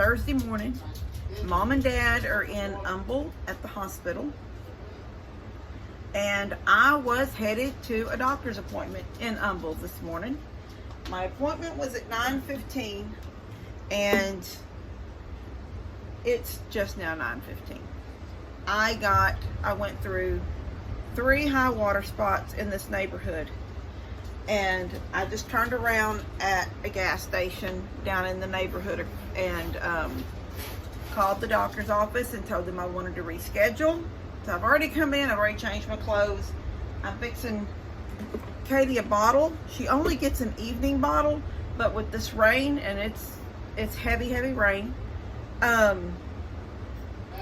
Thursday morning. Mom and Dad are in Humble at the hospital. And I was headed to a doctor's appointment in Humble this morning. My appointment was at 9:15 and it's just now 9:15. I went through 3 high water spots in this neighborhood, and I just turned around at a gas station down in the neighborhood and called the doctor's office and told them I wanted to reschedule. So I've already come in, I've already changed my clothes. I'm fixing Katie a bottle. She only gets an evening bottle, but with this rain, and it's heavy rain,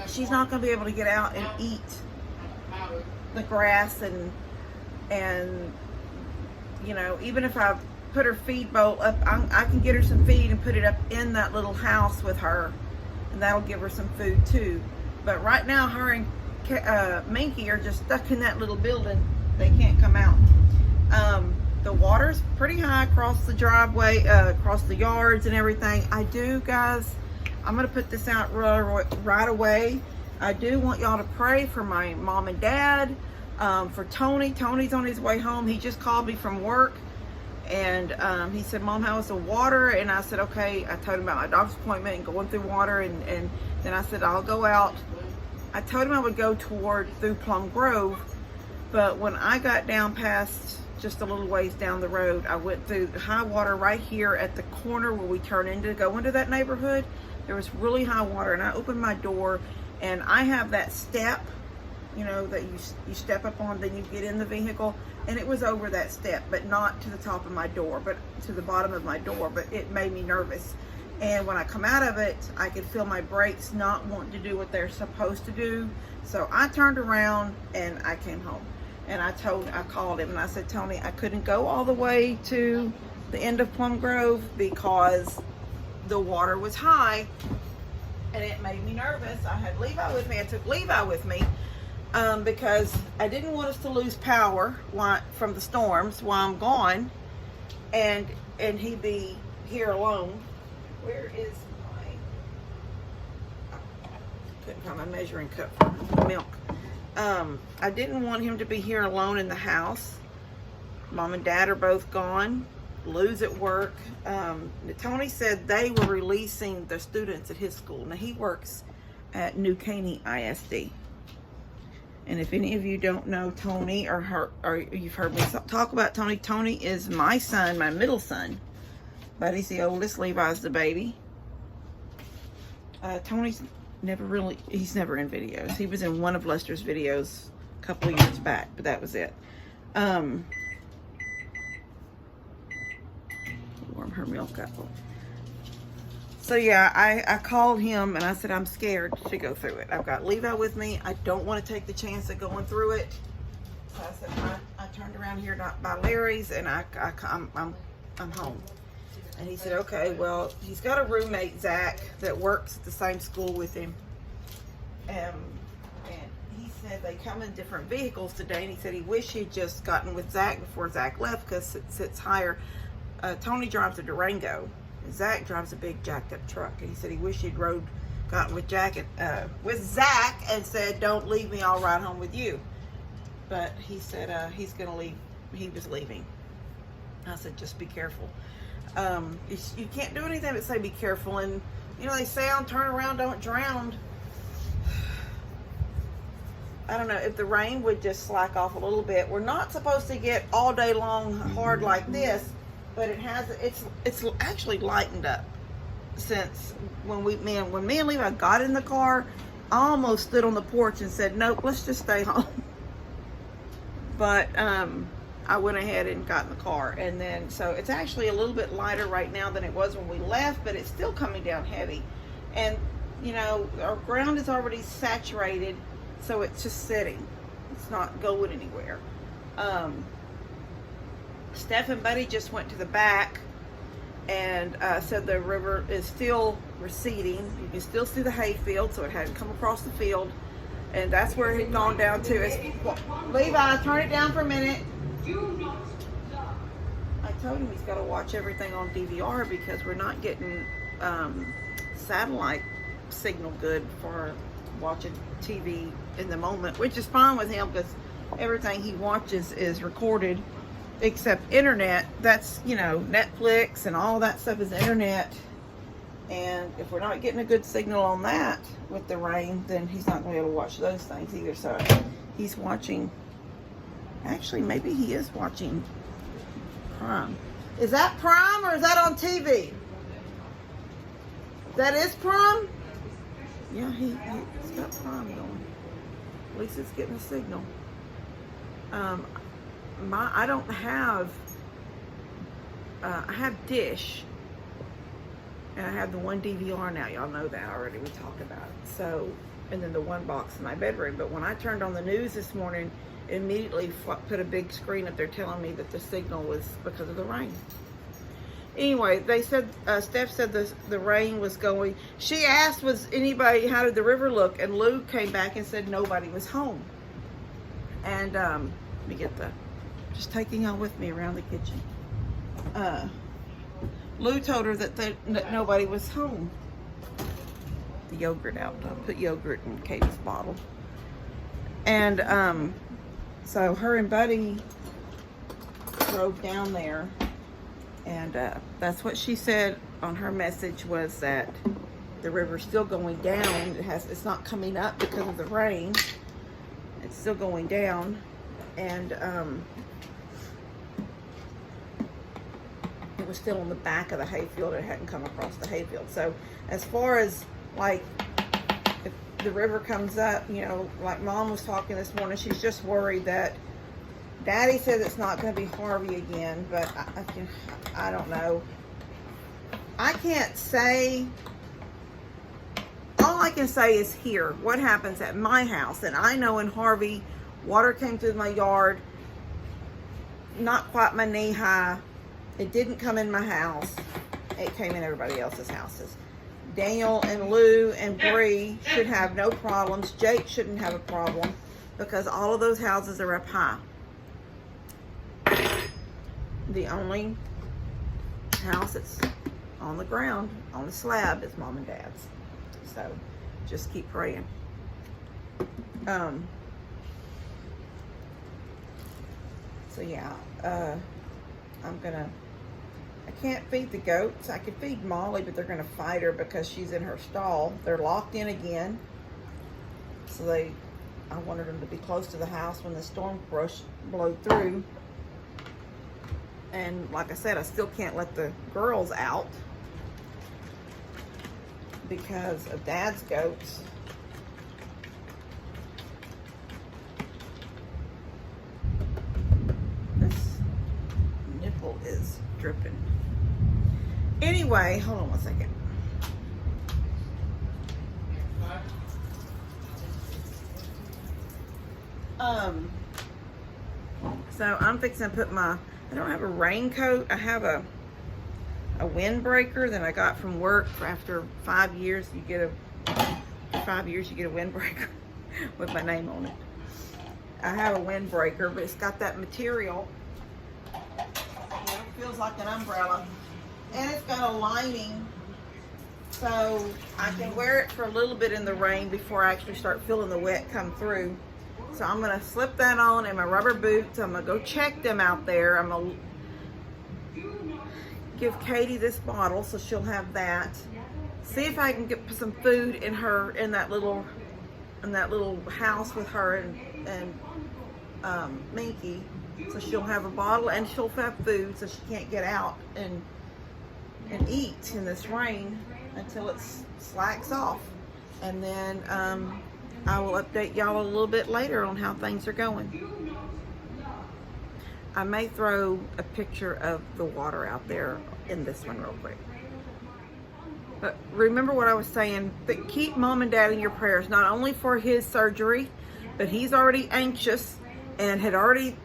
she's not going to be able to get out and eat the grass and you know, even if I put her feed bowl up, I can get her some feed and put it up in that little house with her, and that'll give her some food too. But right now, her and Minky are just stuck in that little building. They can't come out. The water's pretty high across the driveway, across the yards and everything. Guys, I'm gonna put this out right away. I do want y'all to pray for my mom and dad, for Tony. Tony's on his way home. He just called me from work, and he said, "Mom, how was the water?" And I said, okay. I told him about my doctor's appointment and going through water, and then I said, I'll go out. I told him I would go through Plum Grove, but when I got down past just a little ways down the road, I went through the high water right here at the corner where we turn into go into that neighborhood. There was really high water, and I opened my door, and I have that step, you know, that you step up on, then you get in the vehicle, and it was over that step, but not to the top of my door, but to the bottom of my door. But it made me nervous. And when I come out of it, I could feel my brakes not wanting to do what they're supposed to do. So I turned around and I came home. And I called him and I said, Tony, I couldn't go all the way to the end of Plum Grove because the water was high and it made me nervous. I had Levi with me. I took Levi with me because I didn't want us to lose power from the storms while I'm gone, and he'd be here alone. Where is couldn't find my measuring cup for milk. I didn't want him to be here alone in the house. Mom and Dad are both gone. Lou's at work. Tony said they were releasing the students at his school. Now he works at New Caney ISD. And if any of you don't know Tony or you've heard me talk about Tony, Tony is my son, my middle son. Buddy's the oldest, Levi's the baby. Tony's he's never in videos. He was in one of Lester's videos a couple of years back, but that was it. Warm her milk up. So yeah, I called him and I said, I'm scared to go through it. I've got Levi with me. I don't want to take the chance of going through it. So I said, I turned around here by Larry's and I'm home. And he said, okay, well, he's got a roommate, Zach, that works at the same school with him. And he said they come in different vehicles today. And he said he wished he'd just gotten with Zach before Zach left because it sits higher. Tony drives a Durango. And Zach drives a big jacked up truck. And he said he wished he'd gotten with Zach and said, don't leave me, I'll ride home with you. But he said he's going to leave. He was leaving. I said, just be careful. You can't do anything but say be careful. And you know, they say turn around, don't drown. I don't know if the rain would just slack off a little bit. We're not supposed to get all day long hard like this, but it's actually lightened up since when me and Levi got in the car. I almost stood on the porch and said, nope, let's just stay home. But I went ahead and got in the car, and then so it's actually a little bit lighter right now than it was when we left, but it's still coming down heavy. And you know, our ground is already saturated, so it's just sitting. It's not going anywhere. Steph and Buddy just went to the back and said the river is still receding. You can still see the hay field, so it hadn't come across the field, and that's where it had gone down to. Levi, turn it down for a minute. I told him he's got to watch everything on DVR because we're not getting satellite signal good for watching TV in the moment, which is fine with him because everything he watches is recorded except internet. That's, you know, Netflix and all that stuff is internet. And if we're not getting a good signal on that with the rain, then he's not going to be able to watch those things either. So he's watching, actually, maybe he is watching Prime. Is that Prime or is that on TV? That is Prime? Yeah, he's got Prime going. At least it's getting a signal. I don't have, I have Dish. And I have the one DVR now. Y'all know that already. We talked about it. So, and then the one box in my bedroom. But when I turned on the news this morning, it immediately put a big screen up there telling me that the signal was because of the rain. Anyway, they said, Steph said the rain was going. She asked, was anybody, how did the river look? And Lou came back and said nobody was home. And let me get just taking y'all with me around the kitchen. Lou told her that nobody was home. The yogurt out. I put yogurt in Katie's bottle. And so her and Buddy drove down there. And that's what she said on her message, was that the river's still going down. It's not coming up because of the rain. It's still going down. And it was still on the back of the hayfield. It hadn't come across the hayfield. So as far as like if the river comes up, you know, like Mom was talking this morning, she's just worried that Daddy said it's not going to be Harvey again, but I don't know. I can't say. All I can say is here, what happens at my house. And I know in Harvey, water came through my yard, not quite my knee high. It didn't come in my house. It came in everybody else's houses. Daniel and Lou and Bree should have no problems. Jake shouldn't have a problem because all of those houses are up high. The only house that's on the ground, on the slab, is Mom and Dad's. So just keep praying. So yeah, I can't feed the goats. I could feed Molly, but they're gonna fight her because she's in her stall. They're locked in again. So I wanted them to be close to the house when the storm blew through. And like I said, I still can't let the girls out because of Dad's goats. This nipple is dripping. Anyway, hold on one second. So I'm fixing to put I don't have a raincoat. I have a windbreaker that I got from work. After 5 years, you get a windbreaker with my name on it. I have a windbreaker, but it's got that material. It feels like an umbrella. And it's got a lining, so I can wear it for a little bit in the rain before I actually start feeling the wet come through. So I'm going to slip that on in my rubber boots. I'm going to go check them out there. I'm going to give Katie this bottle so she'll have that. See if I can get some food in that little house with her and Minky, so she'll have a bottle and she'll have food, so she can't get out and eat in this rain until it slacks off. And then I will update y'all a little bit later on how things are going. I may throw a picture of the water out there in this one real quick. But remember what I was saying, that keep Mom and Dad in your prayers, not only for his surgery, but he's already anxious and had already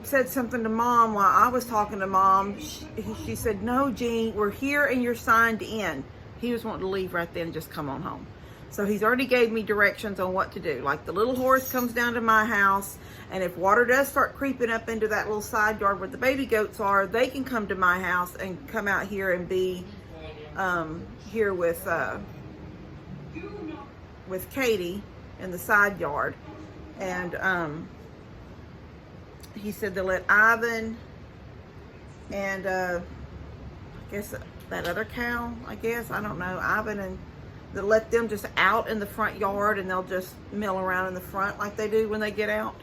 said something to Mom while I was talking to Mom. She said, "No, Jean, we're here and you're signed in." He was wanting to leave right then and just come on home. So he's already gave me directions on what to do. Like the little horse comes down to my house, and if water does start creeping up into that little side yard where the baby goats are, they can come to my house and come out here and be here with Katie in the side yard, and he said to let Ivan and I guess that other cow, I don't know, Ivan, and to let them just out in the front yard, and they'll just mill around in the front like they do when they get out.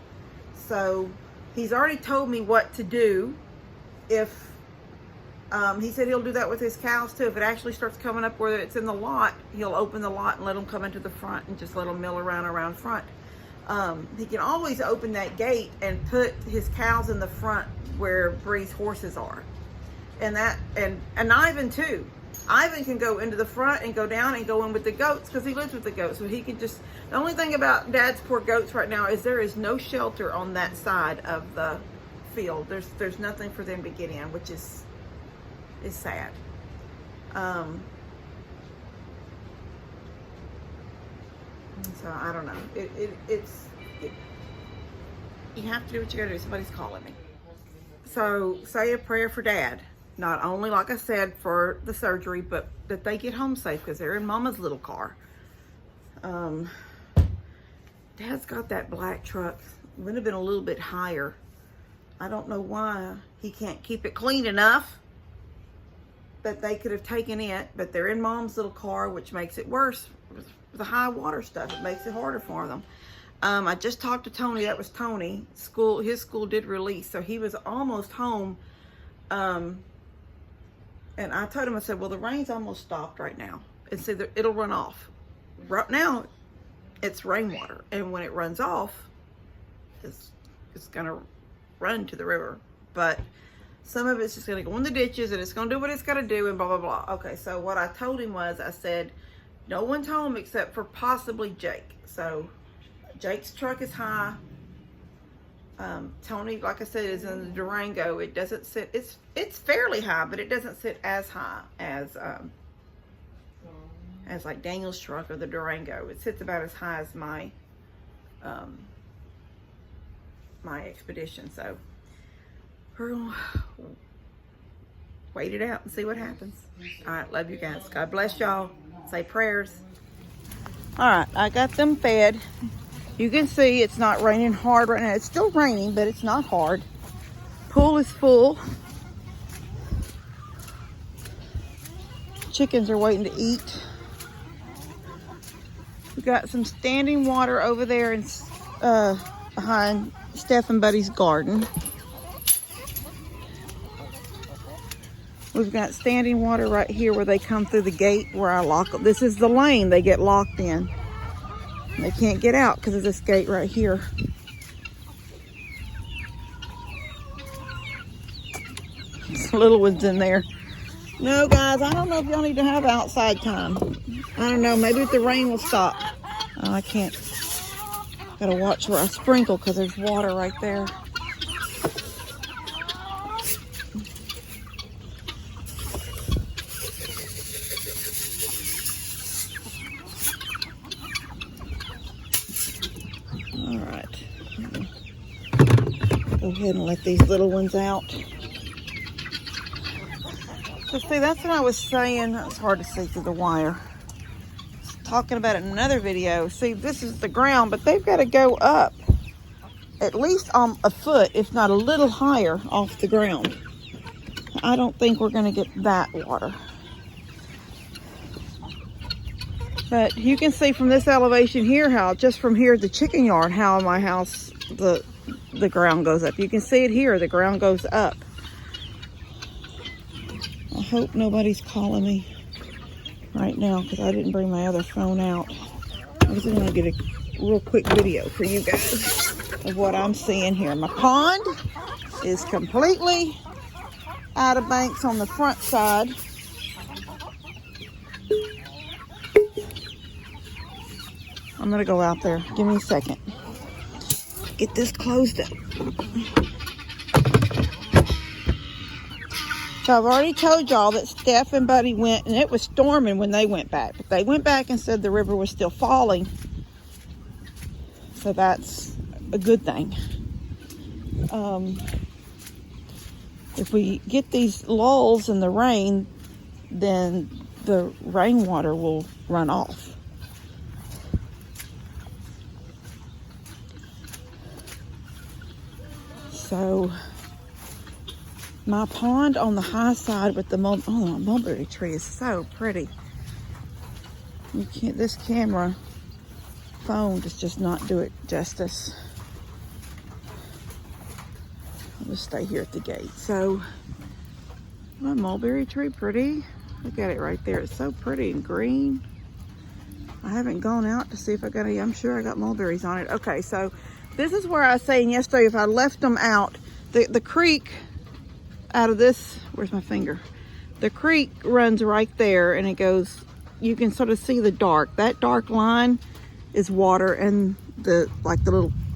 So he's already told me what to do. If he said he'll do that with his cows too. If it actually starts coming up where it's in the lot, he'll open the lot and let them come into the front and just let them mill around front. He can always open that gate and put his cows in the front where Bree's horses are. And Ivan too. Ivan can go into the front and go down and go in with the goats because he lives with the goats. So he can just, the only thing about Dad's poor goats right now is there is no shelter on that side of the field. There's nothing for them to get in, which is sad. So I don't know. You have to do what you gotta do. Somebody's calling me. So say a prayer for Dad. Not only, like I said, for the surgery, but that they get home safe because they're in Mama's little car. Dad's got that black truck. Would have been a little bit higher. I don't know why he can't keep it clean enough that they could have taken it, but they're in Mom's little car, which makes it worse. With the high water stuff, it makes it harder for them. I just talked to Tony. That was Tony. His school did release, so he was almost home. And I told him, I said, well, the rain's almost stopped right now. And said it'll run off. Right now, it's rainwater. And when it runs off, it's going to run to the river. But some of it's just going to go in the ditches, and it's going to do what it's got to do, and blah, blah, blah. Okay, so what I told him was, I said, no one's home except for possibly Jake. So Jake's truck is high. Tony, like I said, is in the Durango. It doesn't sit, it's fairly high, but it doesn't sit as high as like Daniel's truck or the Durango. It sits about as high as my my Expedition. So we're gonna wait it out and see what happens. All right, love you guys. God bless y'all. Say prayers. All right, I got them fed. You can see it's not raining hard right now. It's still raining, but it's not hard. Pool is full. Chickens are waiting to eat. We got some standing water over there and behind Steph and Buddy's garden. We've got standing water right here where they come through the gate where I lock them. This is the lane they get locked in. They can't get out because of this gate right here. This little one's in there. No, guys, I don't know if y'all need to have outside time. I don't know. Maybe if the rain will stop. Oh, I can't. Gotta watch where I sprinkle because there's water right there. All right. Go ahead and let these little ones out. So see, that's what I was saying. It's hard to see through the wire. Talking about it in another video. See, this is the ground, but they've got to go up at least a foot, if not a little higher off the ground. I don't think we're going to get that water. But you can see from this elevation here how just from here at the chicken yard, how my house, the ground goes up. You can see it here, the ground goes up. I hope nobody's calling me right now because I didn't bring my other phone out. I was going to get a real quick video for you guys of what I'm seeing here. My pond is completely out of banks on the front side. I'm going to go out there. Give me a second. Get this closed up. So I've already told y'all that Steph and Buddy went, and it was storming when they went back. But they went back and said the river was still falling. So that's a good thing. If we get these lulls in the rain, then the rainwater will run off. So my pond on the high side with the mulberry tree is so pretty. You can't, this camera phone does just not do it justice. I'll just stay here at the gate. So my mulberry tree pretty. Look at it right there. It's so pretty and green. I haven't gone out to see if I got any. I'm sure I got mulberries on it. Okay, so this is where I was saying yesterday, if I left them out, the creek out of this, where's my finger? The creek runs right there and it goes, you can sort of see the dark. That dark line is water and the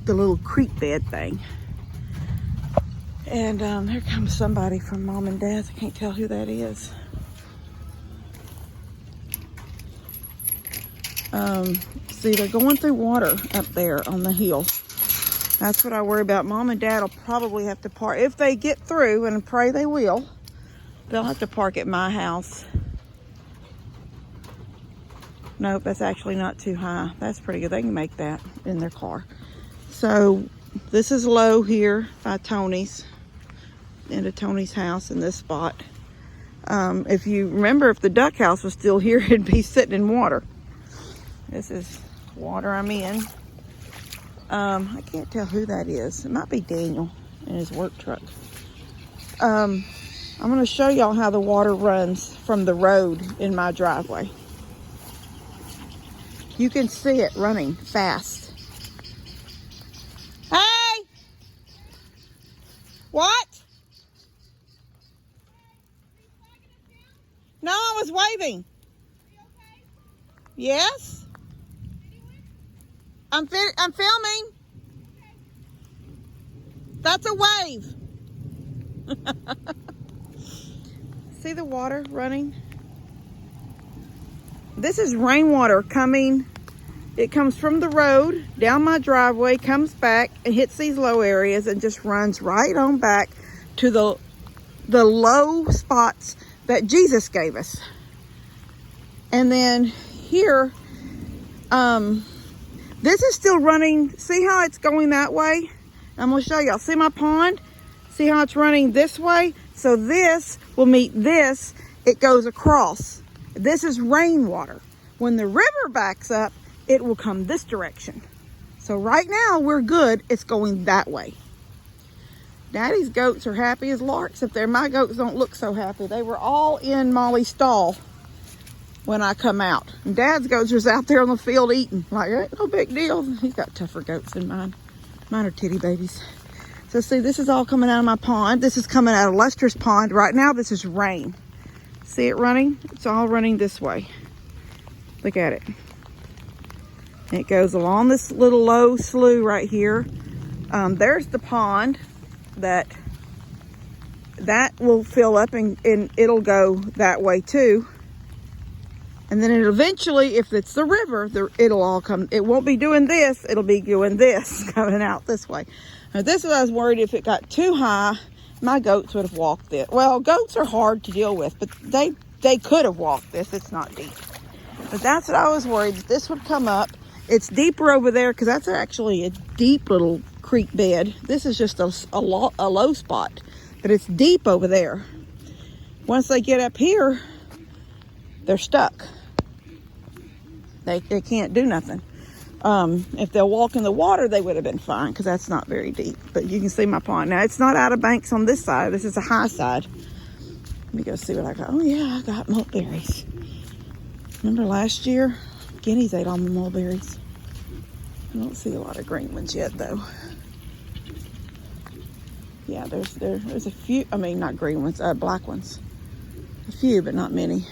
little creek bed thing. And here comes somebody from Mom and Dad's. I can't tell who that is. See, they're going through water up there on the hill. That's what I worry about. Mom and Dad will probably have to park. If they get through, and I pray they will, they'll have to park at my house. Nope, that's actually not too high. That's pretty good. They can make that in their car. So this is low here by Tony's, into Tony's house in this spot. If you remember, if the duck house was still here, it'd be sitting in water. This is water I'm in. I can't tell who that is. It might be Daniel in his work truck. I'm going to show y'all how the water runs from the road in my driveway. You can see it running fast. Hey! What? No, I was waving. Yes? I'm filming. That's a wave. See the water running? This is rainwater coming. It comes from the road down my driveway, comes back and hits these low areas and just runs right on back to the low spots that Jesus gave us. And then here, this is still running. See how it's going that way? I'm going to show y'all. See my pond? See how it's running this way? So this will meet this. It goes across. This is rainwater. When the river backs up, it will come this direction. So right now we're good. It's going that way. Daddy's goats are happy as larks up there. My goats don't look so happy. They were all in Molly's stall when I come out. And Dad's goats was out there on the field eating. Like, ain't no big deal. He's got tougher goats than mine. Mine are titty babies. So see, this is all coming out of my pond. This is coming out of Lester's pond. Right now, this is rain. See it running? It's all running this way. Look at it. And it goes along this little low slough right here. There's the pond that will fill up and it'll go that way too. And then it eventually, if it's the river, it'll all come. It won't be doing this. It'll be doing this, coming out this way. Now, this is what I was worried if it got too high, my goats would have walked it. Well, goats are hard to deal with, but they could have walked this. It's not deep. But that's what I was worried, that this would come up. It's deeper over there because that's actually a deep little creek bed. This is just a low spot, but it's deep over there. Once they get up here, they're stuck. They can't do nothing. If they'll walk in the water, they would have been fine because that's not very deep. But you can see my pond. Now, it's not out of banks on this side. This is a high side. Let me go see what I got. Oh, yeah, I got mulberries. Remember last year? Guineas ate all my mulberries. I don't see a lot of green ones yet, though. Yeah, there's a few. I mean, not green ones, black ones. A few, but not many.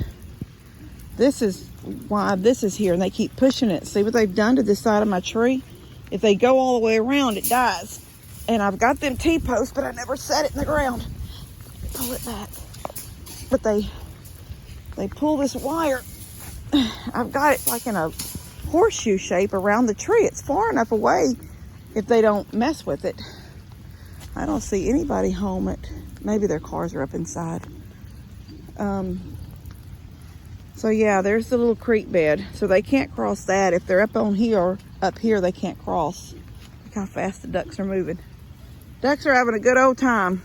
This is why this is here, and they keep pushing it. See what they've done to this side of my tree? If they go all the way around, it dies. And I've got them T-posts, but I never set it in the ground. Pull it back. But they pull this wire. I've got it like in a horseshoe shape around the tree. It's far enough away if they don't mess with it. I don't see anybody home maybe their cars are up inside. So yeah, there's the little creek bed. So they can't cross that. If they're up on here, up here, they can't cross. Look how fast the ducks are moving. Ducks are having a good old time.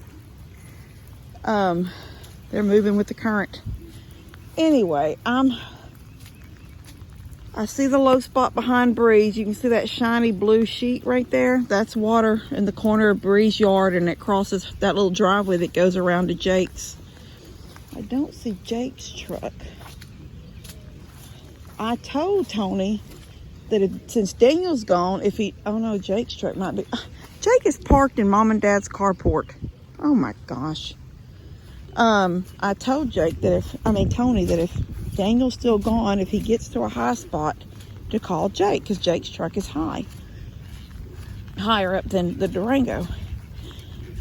They're moving with the current. Anyway, I see the low spot behind Bree's. You can see that shiny blue sheet right there. That's water in the corner of Bree's yard, and it crosses that little driveway that goes around to Jake's. I don't see Jake's truck. I told Tony that since Daniel's gone, oh no, Jake's truck might be. Jake is parked in Mom and Dad's carport. Oh my gosh. I told Tony that if Daniel's still gone, if he gets to a high spot, to call Jake, because Jake's truck is higher up than the Durango.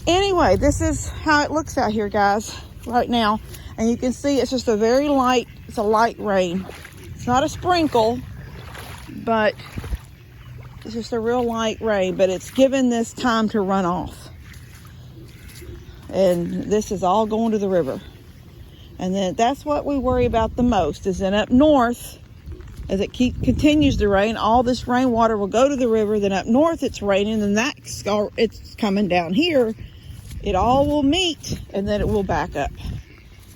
Anyway, this is how it looks out here, guys, right now. And you can see it's just a light rain. It's not a sprinkle, but it's just a real light rain, but it's given this time to run off. And this is all going to the river. And then that's what we worry about the most, is then up north, as it continues to rain, all this rainwater will go to the river. Then up north it's raining, and it's coming down here. It all will meet, and then it will back up,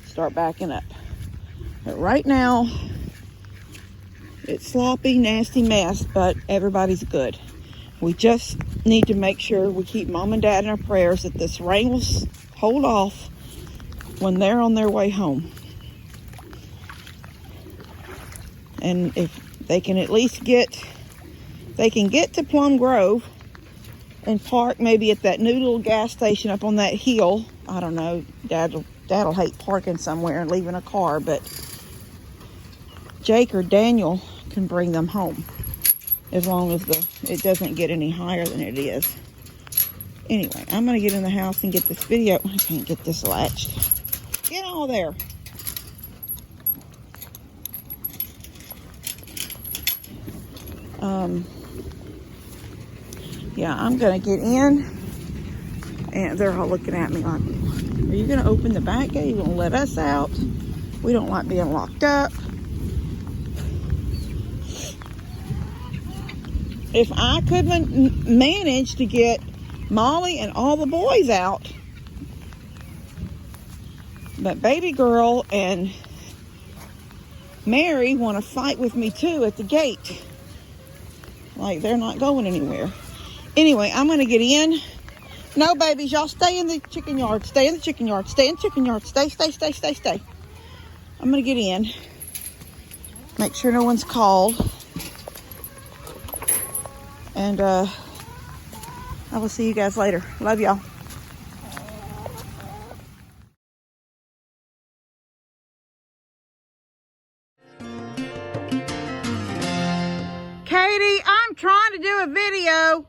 start backing up. But right now, it's sloppy, nasty mess, but everybody's good. We just need to make sure we keep Mom and Dad in our prayers that this rain will hold off when they're on their way home. And if they can at least get to Plum Grove and park maybe at that new little gas station up on that hill. I don't know, Dad'll hate parking somewhere and leaving a car, but Jake or Daniel can bring them home as long as it doesn't get any higher than it is. Anyway, I'm gonna get in the house and get this video. I can't get this latched. Get all there. Yeah, I'm gonna get in, and they're all looking at me like, are you gonna open the back gate? You gonna let us out? We don't like being locked up. If I couldn't manage to get Molly and all the boys out, but baby girl and Mary want to fight with me too at the gate. Like they're not going anywhere. Anyway, I'm going to get in. No, babies, y'all stay in the chicken yard. Stay in the chicken yard. Stay in the chicken yard. Stay. I'm going to get in. Make sure no one's called. And I will see you guys later. Love y'all. Katie, I'm trying to do a video.